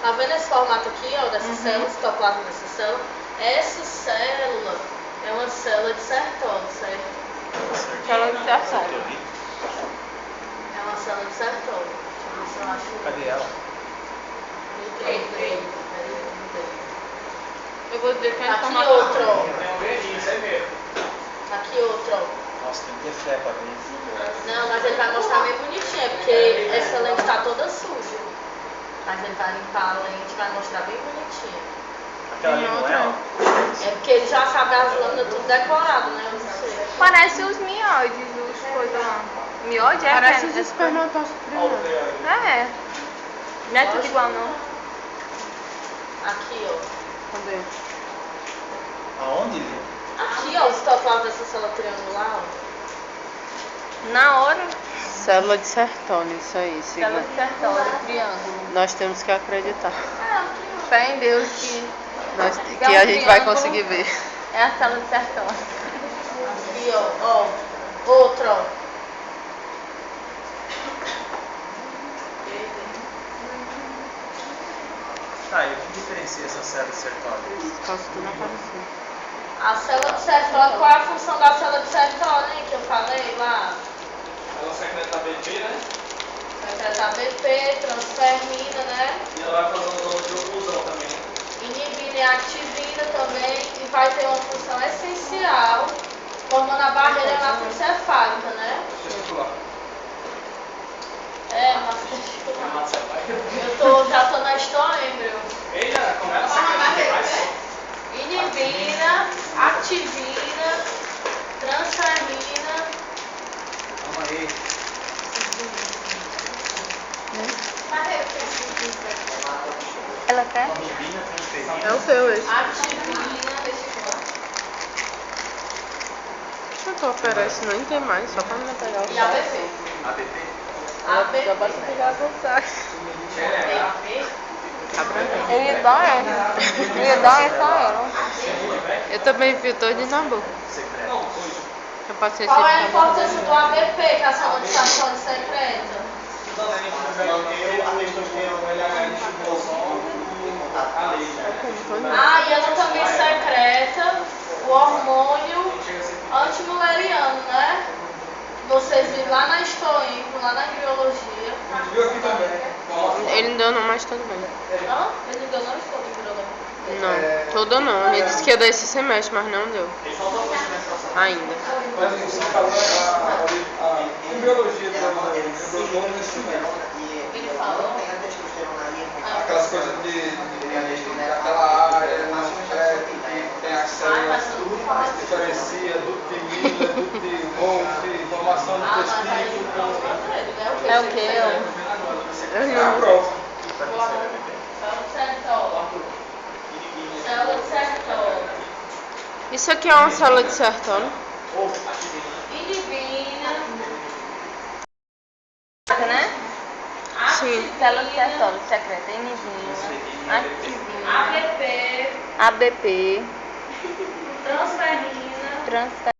Tá vendo esse formato aqui, ó, dessa célula, citoplasma dessa célula? Essa célula é uma célula de Sertoli, certo? Célula de Sertoli. É uma célula de Sertoli. Deixa eu ver se eu acho. Cadê ela? Eu vou dizer que é Aqui formato. outro, ó. Tem um verdinho, isso aí mesmo. Aqui outro, ó. Nossa, tem que ter fé pra ver isso. Não, mas ele vai mostrar bem bonitinho, porque essa lente tá toda suja. Mas ele vai limpar a lente e vai mostrar bem bonitinho. Aquela ali não é, ó? É porque ele já sabe as lâminas tudo decorado, né? Eu não sei. Parece os mióides, os coisas lá. Mióide é? Parece os essa espermatozoides. É. Não é tudo igual, não. Aqui, ó. Cadê? Aonde, Lili? Aqui, ó, o citoplasma dessa célula triangular, ó. Na hora, Célula de Sertoli, isso aí. célula de Sertoli, triângulo. Nós temos que acreditar. Fé em Deus que Que a gente vai conseguir ver. é a célula de Sertoli. Aqui, ó. Outro, ó. Tá, e o que diferencia essa célula de Sertoli? Posso tudo aparecer. A célula de Sertoli, qual é a função da célula de Sertoli, hein, que eu falei lá? Ela secreta BP, né? Secretar BP, transfermina, né? E ela vai fazer um dano de oclusão também. Inibina e activina também, e vai ter uma função essencial, formando a barreira hematoencefálica, né? Circular. Já tô na história, hein, meu? Eita, como ela secreta mais? Inibina, activina, transfermina. Calma aí. Ela quer? Inibina, transferina. É o seu esse. Activina, Não tô oferece, nem tem mais, só pra me pegar o e saco. ABP. ABP? Já basta pegar o saco. Ele dói? Ele dói é só ela. Eu também vi todo na boca. Secreta. Eu passei Qual é a esse importância do ABP, que é a célula de Sertoli secreta? Ah, e ela também secreta o hormônio antimuleriano, né? Vocês viram lá na histoímpo, lá na embriologia. Viu aqui também. Ele não deu não, mas tudo bem. Hã? Ele ainda não estou em embriologia. Não, todo não. Ele disse que ia dar esse semestre, mas não deu. Ainda. Mas você falou a embriologia do Ele falou. aquelas coisas daquela área, que tem acesso, diferencia do de milha, do de golfe, formação do testículo. É o quê? É a prova. Célula de Sertoli. Isso aqui é uma célula de Sertoli. Inibina. Né? Sim. Célula de Sertoli, secreta, inibina, activina, ABP. ABP, Transferrina. transfer.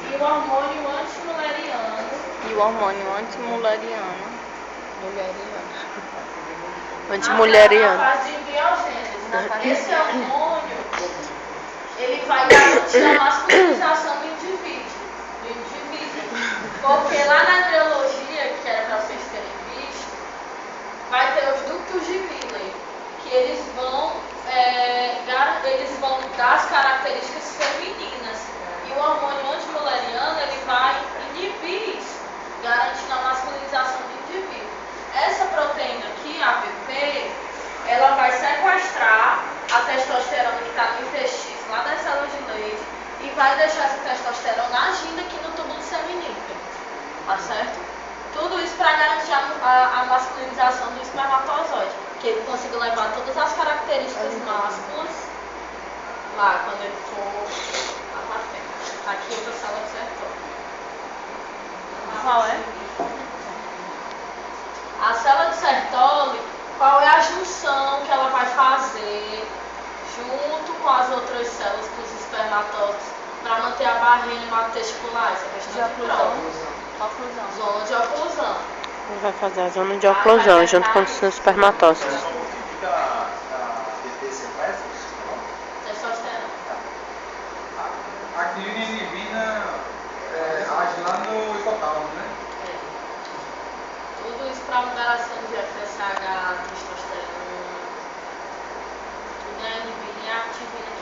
E o hormônio antimuleriano. E o hormônio antimuleriano. Antimuleriano. Na fase de biogênese. Esse hormônio, ele vai garantir a masculinização do indivíduo. Porque lá na embriologia, que era para vocês terem visto, vai ter os ductos de Miller, que eles vão dar as características femininas. E o hormônio antimuleriano, ele vai inibir isso, garantindo a masculinização do indivíduo. Essa proteína aqui, a ABP, ela vai sequestrar a testosterona que está no intestino, lá das células de leite, e vai deixar essa testosterona agindo aqui no túbulo seminífero. Tá certo? Tudo isso para garantir a masculinização do espermatozoide, que ele consiga levar todas as características másculas lá quando ele for lá pra frente. Aqui outra célula de Sertoli. Qual é? A célula de Sertoli, qual é a junção que ela vai fazer junto com as outras células, com os espermatócitos, para manter a barreira hematotesticular, essa questão de oclusão. Oclusão. Zona de oclusão. Ele vai fazer a zona de oclusão junto com os espermatócitos. Fica a DT sequestro? Testosterona. A clínica divina age lá no hipotálamo, né? Tudo isso para moderação de FSH, testosterona. E a inibina e a activina